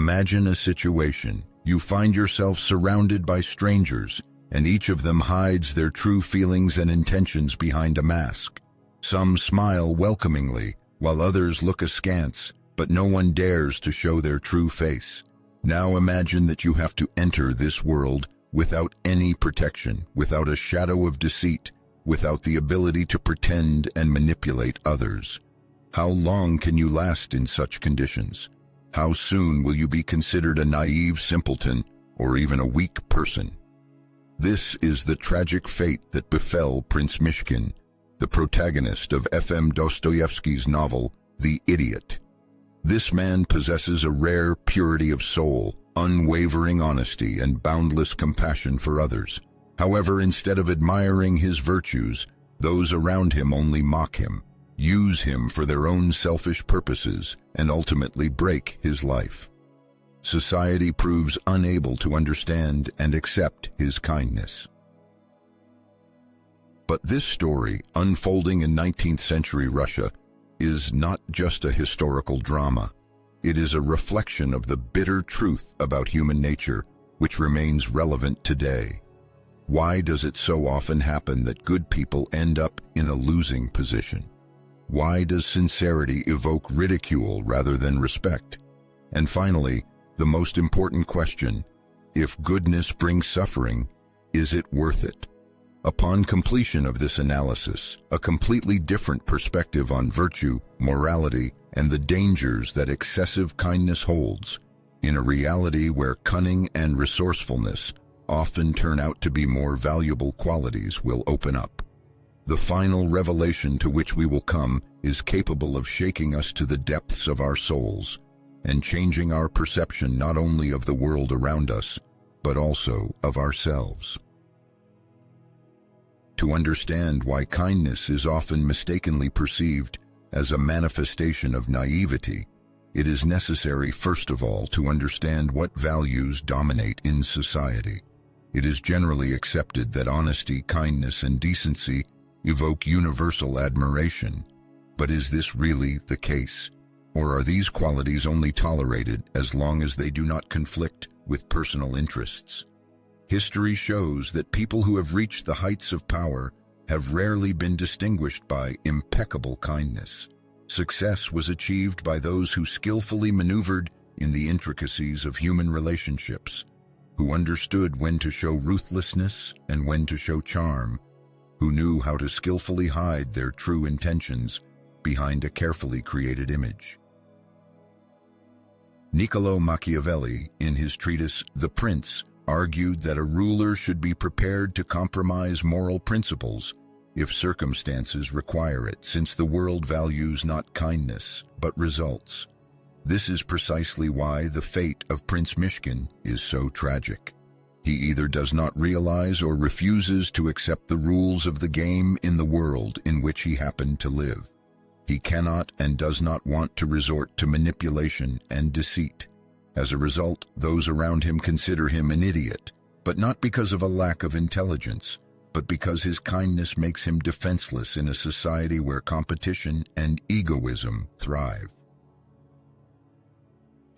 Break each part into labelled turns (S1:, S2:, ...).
S1: Imagine a situation. You find yourself surrounded by strangers, and each of them hides their true feelings and intentions behind a mask. Some smile welcomingly, while others look askance, but no one dares to show their true face. Now imagine that you have to enter this world without any protection, without a shadow of deceit, without the ability to pretend and manipulate others. How long can you last in such conditions? How soon will you be considered a naive simpleton or even a weak person? This is the tragic fate that befell Prince Myshkin, the protagonist of F.M. Dostoevsky's novel, The Idiot. This man possesses a rare purity of soul, unwavering honesty, and boundless compassion for others. However, instead of admiring his virtues, those around him only mock him, use him for their own selfish purposes, and ultimately break his life. Society proves unable to understand and accept his kindness. But this story, unfolding in 19th century Russia, is not just a historical drama. It is a reflection of the bitter truth about human nature, which remains relevant today. Why does it so often happen that good people end up in a losing position? Why does sincerity evoke ridicule rather than respect? And finally, the most important question: if goodness brings suffering, is it worth it? Upon completion of this analysis, a completely different perspective on virtue, morality, and the dangers that excessive kindness holds, in a reality where cunning and resourcefulness often turn out to be more valuable qualities, will open up. The final revelation to which we will come is capable of shaking us to the depths of our souls and changing our perception not only of the world around us, but also of ourselves. To understand why kindness is often mistakenly perceived as a manifestation of naivety, it is necessary, first of all, to understand what values dominate in society. It is generally accepted that honesty, kindness, and decency evoke universal admiration. But is this really the case? Or are these qualities only tolerated as long as they do not conflict with personal interests? History shows that people who have reached the heights of power have rarely been distinguished by impeccable kindness. Success was achieved by those who skillfully maneuvered in the intricacies of human relationships, who understood when to show ruthlessness and when to show charm, who knew how to skillfully hide their true intentions behind a carefully created image. Niccolò Machiavelli, in his treatise The Prince, argued that a ruler should be prepared to compromise moral principles if circumstances require it, since the world values not kindness, but results. This is precisely why the fate of Prince Myshkin is so tragic. He either does not realize or refuses to accept the rules of the game in the world in which he happened to live. He cannot and does not want to resort to manipulation and deceit. As a result, those around him consider him an idiot, but not because of a lack of intelligence, but because his kindness makes him defenseless in a society where competition and egoism thrive.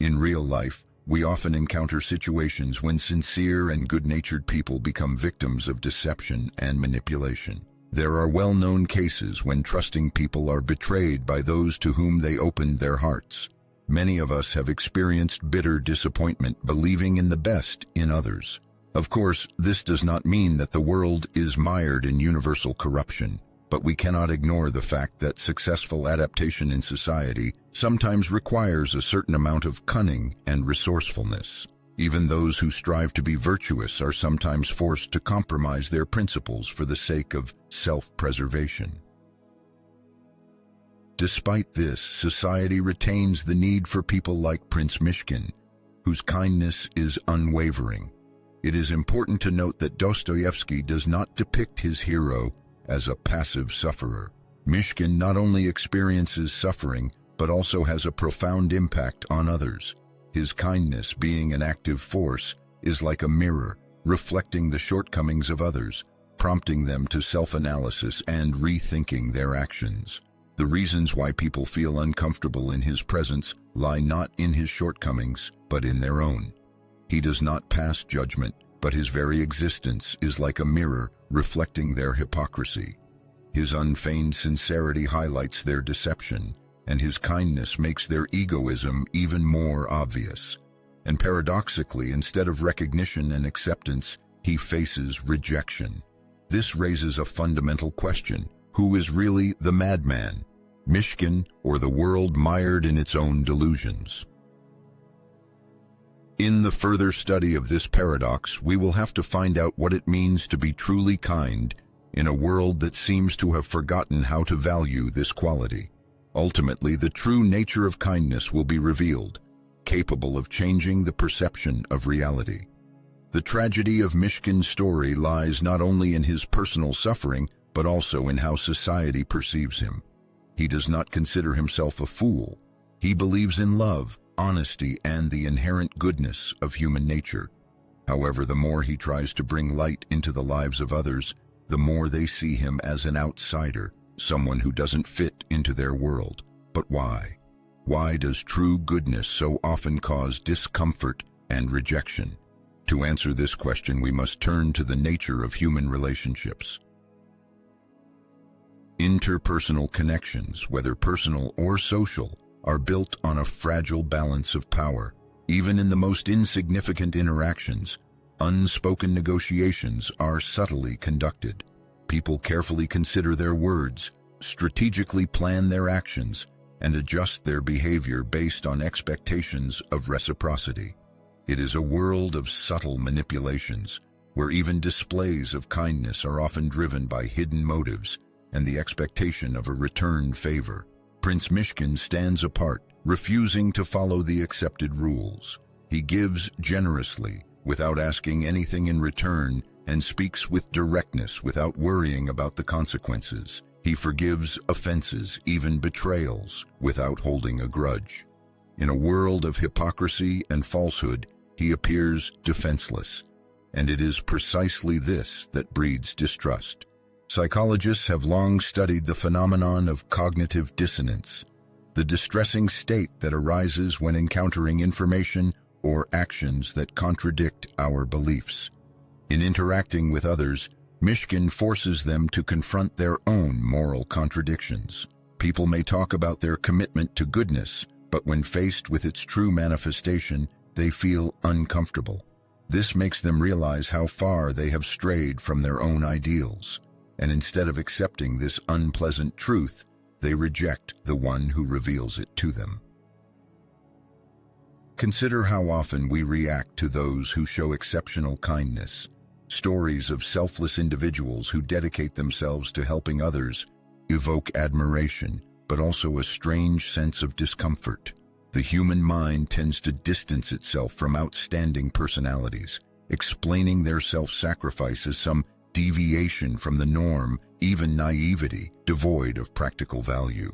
S1: In real life, we often encounter situations when sincere and good-natured people become victims of deception and manipulation. There are well-known cases when trusting people are betrayed by those to whom they opened their hearts. Many of us have experienced bitter disappointment believing in the best in others. Of course, this does not mean that the world is mired in universal corruption, but we cannot ignore the fact that successful adaptation in society sometimes requires a certain amount of cunning and resourcefulness. Even those who strive to be virtuous are sometimes forced to compromise their principles for the sake of self-preservation. Despite this, society retains the need for people like Prince Myshkin, whose kindness is unwavering. It is important to note that Dostoevsky does not depict his hero as a passive sufferer. Myshkin not only experiences suffering, but also has a profound impact on others. His kindness, being an active force, is like a mirror, reflecting the shortcomings of others, prompting them to self-analysis and rethinking their actions. The reasons why people feel uncomfortable in his presence lie not in his shortcomings, but in their own. He does not pass judgment, but his very existence is like a mirror reflecting their hypocrisy. His unfeigned sincerity highlights their deception, and his kindness makes their egoism even more obvious. And paradoxically, instead of recognition and acceptance, he faces rejection. This raises a fundamental question: who is really the madman, Myshkin or the world mired in its own delusions? In the further study of this paradox, we will have to find out what it means to be truly kind in a world that seems to have forgotten how to value this quality. Ultimately, the true nature of kindness will be revealed, capable of changing the perception of reality. The tragedy of Myshkin's story lies not only in his personal suffering, but also in how society perceives him. He does not consider himself a fool. He believes in love, honesty, and the inherent goodness of human nature. However, the more he tries to bring light into the lives of others, the more they see him as an outsider, someone who doesn't fit into their world. But why? Why does true goodness so often cause discomfort and rejection? To answer this question, we must turn to the nature of human relationships. Interpersonal connections, whether personal or social, are built on a fragile balance of power. Even in the most insignificant interactions, unspoken negotiations are subtly conducted. People carefully consider their words, strategically plan their actions, and adjust their behavior based on expectations of reciprocity. It is a world of subtle manipulations, where even displays of kindness are often driven by hidden motives and the expectation of a return favor. Prince Myshkin stands apart, refusing to follow the accepted rules. He gives generously, without asking anything in return, and speaks with directness without worrying about the consequences. He forgives offenses, even betrayals, without holding a grudge. In a world of hypocrisy and falsehood, he appears defenseless, and it is precisely this that breeds distrust. Psychologists have long studied the phenomenon of cognitive dissonance, the distressing state that arises when encountering information or actions that contradict our beliefs. In interacting with others, Myshkin forces them to confront their own moral contradictions. People may talk about their commitment to goodness, but when faced with its true manifestation, they feel uncomfortable. This makes them realize how far they have strayed from their own ideals, and instead of accepting this unpleasant truth, they reject the one who reveals it to them. Consider how often we react to those who show exceptional kindness. Stories of selfless individuals who dedicate themselves to helping others evoke admiration, but also a strange sense of discomfort. The human mind tends to distance itself from outstanding personalities, explaining their self-sacrifice as some deviation from the norm, even naivety, devoid of practical value.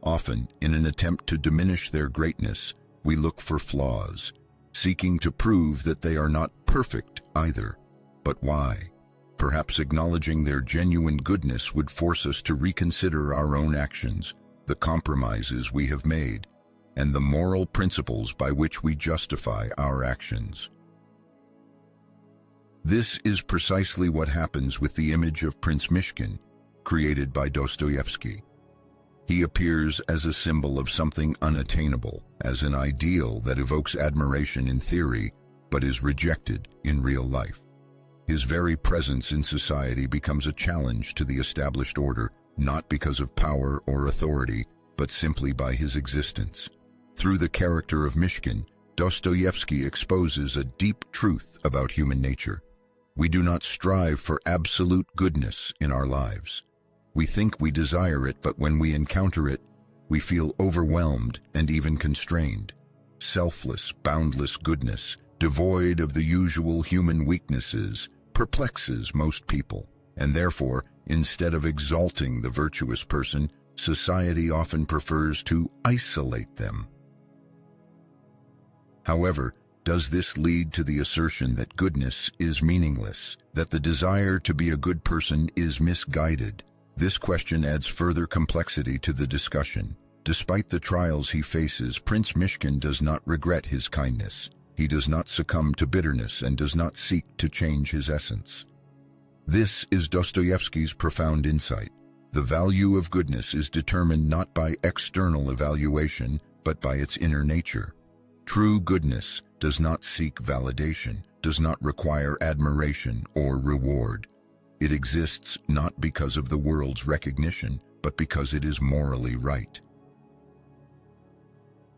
S1: Often, in an attempt to diminish their greatness, we look for flaws, seeking to prove that they are not perfect either. But why? Perhaps acknowledging their genuine goodness would force us to reconsider our own actions, the compromises we have made, and the moral principles by which we justify our actions. This is precisely what happens with the image of Prince Myshkin, created by Dostoevsky. He appears as a symbol of something unattainable, as an ideal that evokes admiration in theory, but is rejected in real life. His very presence in society becomes a challenge to the established order, not because of power or authority, but simply by his existence. Through the character of Myshkin, Dostoevsky exposes a deep truth about human nature. We do not strive for absolute goodness in our lives. We think we desire it, but when we encounter it, we feel overwhelmed and even constrained. Selfless, boundless goodness, devoid of the usual human weaknesses, perplexes most people, and therefore, instead of exalting the virtuous person, society often prefers to isolate them. However, does this lead to the assertion that goodness is meaningless, that the desire to be a good person is misguided? This question adds further complexity to the discussion. Despite the trials he faces, Prince Myshkin does not regret his kindness. He does not succumb to bitterness and does not seek to change his essence. This is Dostoevsky's profound insight. The value of goodness is determined not by external evaluation, but by its inner nature. True goodness does not seek validation, does not require admiration or reward. It exists not because of the world's recognition, but because it is morally right.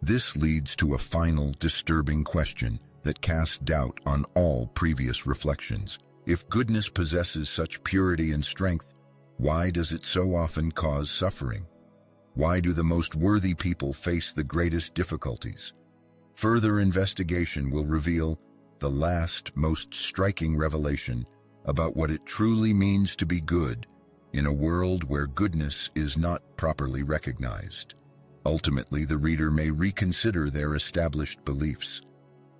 S1: This leads to a final disturbing question that casts doubt on all previous reflections. If goodness possesses such purity and strength, why does it so often cause suffering? Why do the most worthy people face the greatest difficulties? Further investigation will reveal the last, most striking revelation about what it truly means to be good in a world where goodness is not properly recognized. Ultimately, the reader may reconsider their established beliefs.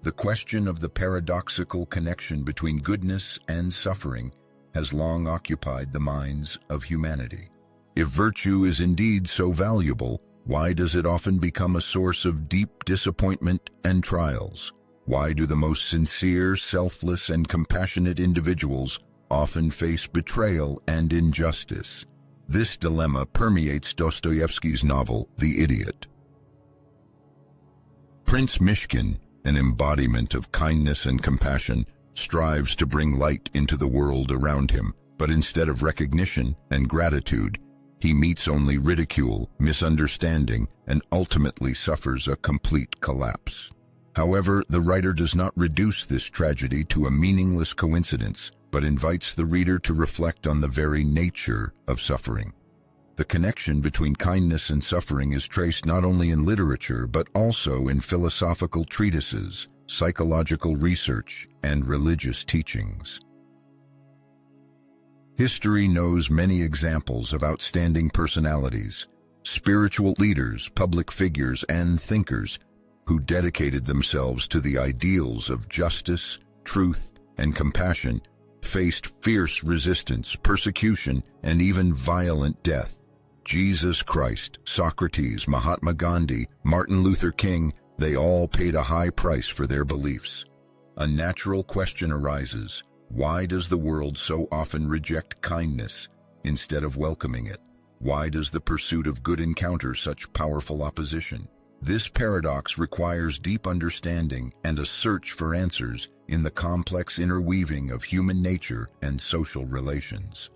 S1: The question of the paradoxical connection between goodness and suffering has long occupied the minds of humanity. If virtue is indeed so valuable, why does it often become a source of deep disappointment and trials? Why do the most sincere, selfless, and compassionate individuals often face betrayal and injustice? This dilemma permeates Dostoevsky's novel, The Idiot. Prince Myshkin, an embodiment of kindness and compassion, strives to bring light into the world around him, but instead of recognition and gratitude, he meets only ridicule, misunderstanding, and ultimately suffers a complete collapse. However, the writer does not reduce this tragedy to a meaningless coincidence, but invites the reader to reflect on the very nature of suffering. The connection between kindness and suffering is traced not only in literature, but also in philosophical treatises, psychological research, and religious teachings. History knows many examples of outstanding personalities, spiritual leaders, public figures, and thinkers who dedicated themselves to the ideals of justice, truth, and compassion, faced fierce resistance, persecution, and even violent death. Jesus Christ, Socrates, Mahatma Gandhi, Martin Luther King, they all paid a high price for their beliefs. A natural question arises: why does the world so often reject kindness instead of welcoming it? Why does the pursuit of good encounter such powerful opposition? This paradox requires deep understanding and a search for answers in the complex interweaving of human nature and social relations.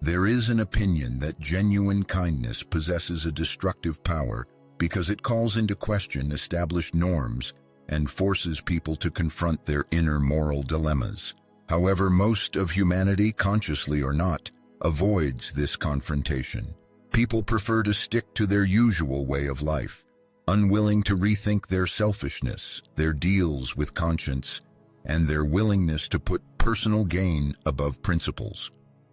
S1: There is an opinion that genuine kindness possesses a destructive power because it calls into question established norms and forces people to confront their inner moral dilemmas. However, most of humanity, consciously or not, avoids this confrontation. People prefer to stick to their usual way of life, unwilling to rethink their selfishness, their deals with conscience, and their willingness to put personal gain above principles.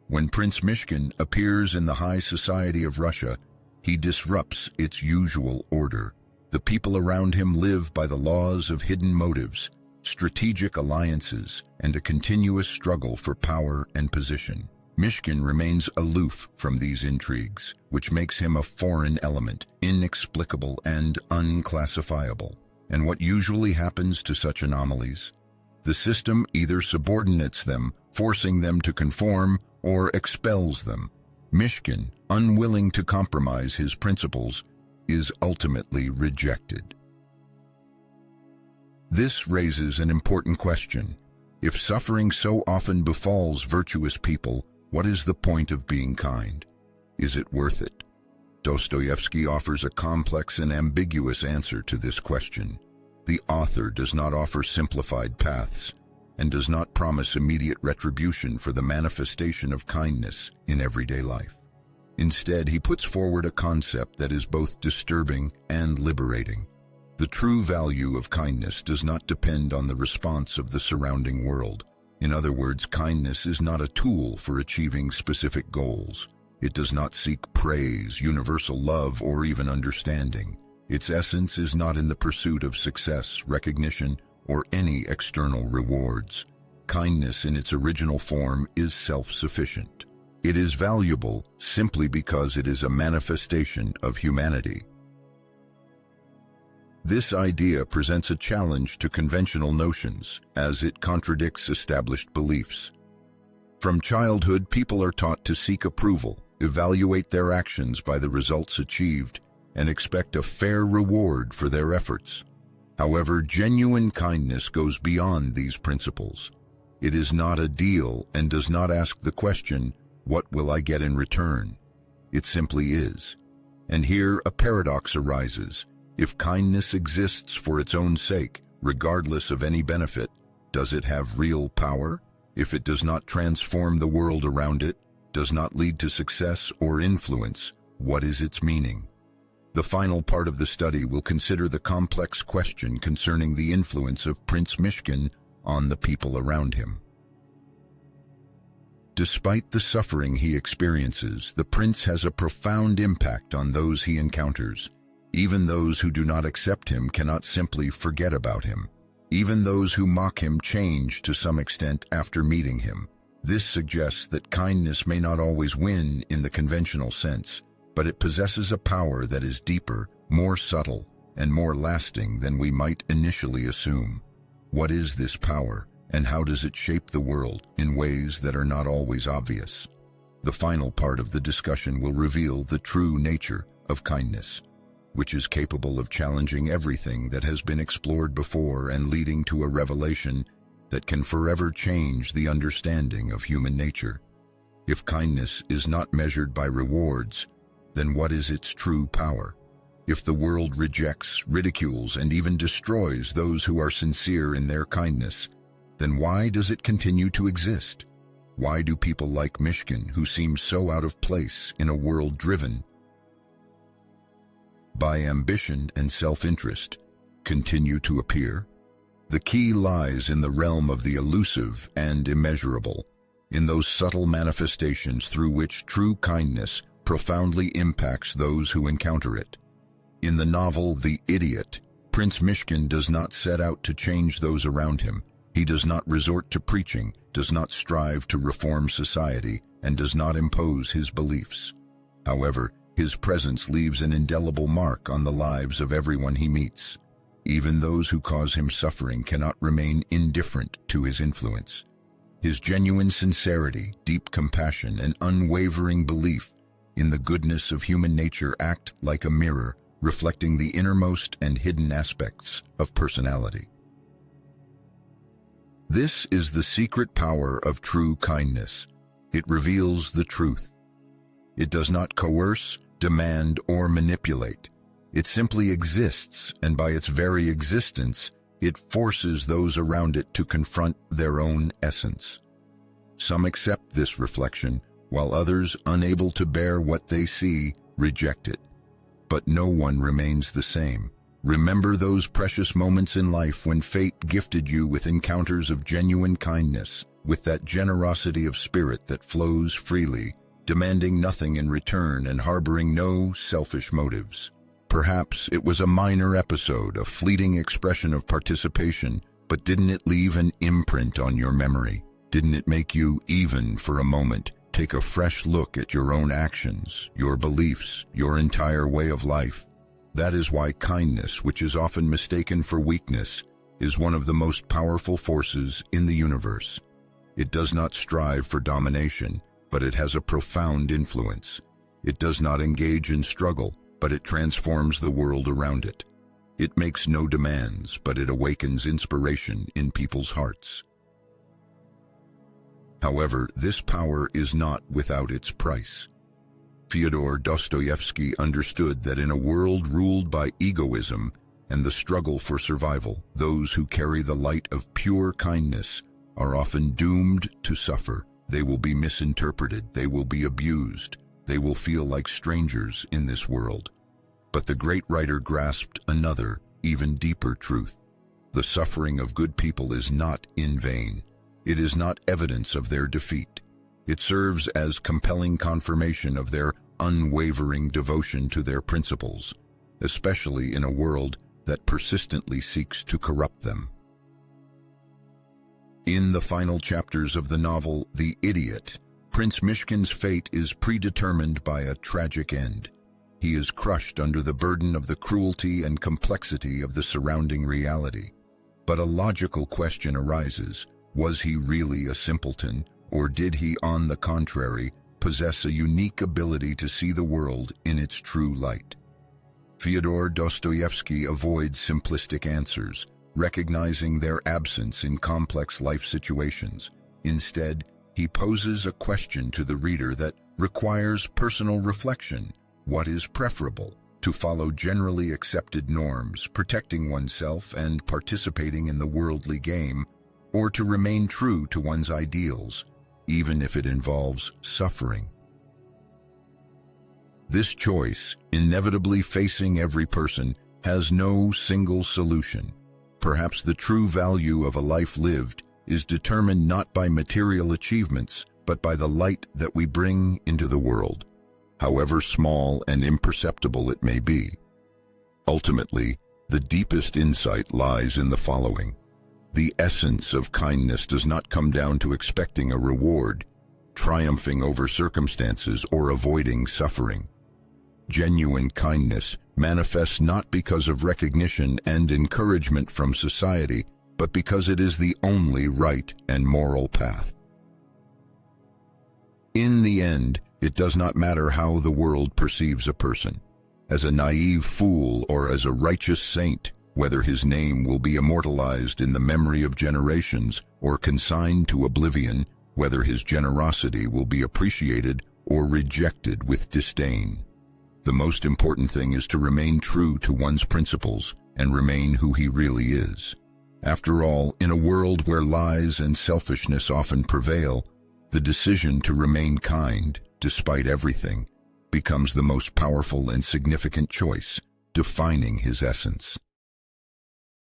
S1: When Prince Myshkin appears in the high society of Russia, he disrupts its usual order. The people around him live by the laws of hidden motives, strategic alliances, and a continuous struggle for power and position. Myshkin remains aloof from these intrigues, which makes him a foreign element, inexplicable and unclassifiable. And what usually happens to such anomalies? The system either subordinates them, forcing them to conform, or expels them. Myshkin, unwilling to compromise his principles, is ultimately rejected. This raises an important question. If suffering so often befalls virtuous people, what is the point of being kind? Is it worth it? Dostoevsky offers a complex and ambiguous answer to this question. The author does not offer simplified paths and does not promise immediate retribution for the manifestation of kindness in everyday life. Instead, he puts forward a concept that is both disturbing and liberating. The true value of kindness does not depend on the response of the surrounding world. In other words, kindness is not a tool for achieving specific goals. It does not seek praise, universal love, or even understanding. Its essence is not in the pursuit of success, recognition, or any external rewards. Kindness in its original form is self-sufficient. It is valuable simply because it is a manifestation of humanity. This idea presents a challenge to conventional notions, as it contradicts established beliefs. From childhood, people are taught to seek approval, evaluate their actions by the results achieved, and expect a fair reward for their efforts. However, genuine kindness goes beyond these principles. It is not a deal and does not ask the question, "What will I get in return?" It simply is. And here a paradox arises. If kindness exists for its own sake, regardless of any benefit, does it have real power? If it does not transform the world around it, does not lead to success or influence, what is its meaning? The final part of the study will consider the complex question concerning the influence of Prince Myshkin on the people around him. Despite the suffering he experiences, the prince has a profound impact on those he encounters. Even those who do not accept him cannot simply forget about him. Even those who mock him change to some extent after meeting him. This suggests that kindness may not always win in the conventional sense, but it possesses a power that is deeper, more subtle, and more lasting than we might initially assume. What is this power, and how does it shape the world in ways that are not always obvious? The final part of the discussion will reveal the true nature of kindness, which is capable of challenging everything that has been explored before and leading to a revelation that can forever change the understanding of human nature. If kindness is not measured by rewards, then what is its true power? If the world rejects, ridicules, and even destroys those who are sincere in their kindness, then why does it continue to exist? Why do people like Myshkin, who seem so out of place in a world driven by ambition and self-interest, continue to appear? The key lies in the realm of the elusive and immeasurable, in those subtle manifestations through which true kindness profoundly impacts those who encounter it. In the novel The Idiot, Prince Myshkin does not set out to change those around him. He does not resort to preaching, does not strive to reform society, and does not impose his beliefs. However, his presence leaves an indelible mark on the lives of everyone he meets. Even those who cause him suffering cannot remain indifferent to his influence. His genuine sincerity, deep compassion, and unwavering belief in the goodness of human nature act like a mirror, reflecting the innermost and hidden aspects of personality. This is the secret power of true kindness. It reveals the truth. It does not coerce, demand, or manipulate. It simply exists, and by its very existence, it forces those around it to confront their own essence. Some accept this reflection, while others, unable to bear what they see, reject it. But no one remains the same. Remember those precious moments in life when fate gifted you with encounters of genuine kindness, with that generosity of spirit that flows freely, demanding nothing in return and harboring no selfish motives. Perhaps it was a minor episode, a fleeting expression of participation, but didn't it leave an imprint on your memory? Didn't it make you, even for a moment, take a fresh look at your own actions, your beliefs, your entire way of life? That is why kindness, which is often mistaken for weakness, is one of the most powerful forces in the universe. It does not strive for domination, but it has a profound influence. It does not engage in struggle, but it transforms the world around it. It makes no demands, but it awakens inspiration in people's hearts. However, this power is not without its price. Fyodor Dostoevsky understood that in a world ruled by egoism and the struggle for survival, those who carry the light of pure kindness are often doomed to suffer. They will be misinterpreted, they will be abused, they will feel like strangers in this world. But the great writer grasped another, even deeper truth. The suffering of good people is not in vain. It is not evidence of their defeat. It serves as compelling confirmation of their unwavering devotion to their principles, especially in a world that persistently seeks to corrupt them. In the final chapters of the novel The Idiot, Prince Myshkin's fate is predetermined by a tragic end. He is crushed under the burden of the cruelty and complexity of the surrounding reality. But a logical question arises: was he really a simpleton, or did he, on the contrary, possess a unique ability to see the world in its true light? Fyodor Dostoevsky avoids simplistic answers, recognizing their absence in complex life situations. Instead, he poses a question to the reader that requires personal reflection. What is preferable? To follow generally accepted norms, protecting oneself and participating in the worldly game, or to remain true to one's ideals, even if it involves suffering? This choice, inevitably facing every person, has no single solution. Perhaps the true value of a life lived is determined not by material achievements, but by the light that we bring into the world, however small and imperceptible it may be. Ultimately, the deepest insight lies in the following: the essence of kindness does not come down to expecting a reward, triumphing over circumstances, or avoiding suffering. Genuine kindness manifests not because of recognition and encouragement from society, but because it is the only right and moral path. In the end, it does not matter how the world perceives a person, as a naive fool or as a righteous saint, whether his name will be immortalized in the memory of generations or consigned to oblivion, whether his generosity will be appreciated or rejected with disdain. The most important thing is to remain true to one's principles and remain who he really is. After all, in a world where lies and selfishness often prevail, the decision to remain kind, despite everything, becomes the most powerful and significant choice, defining his essence.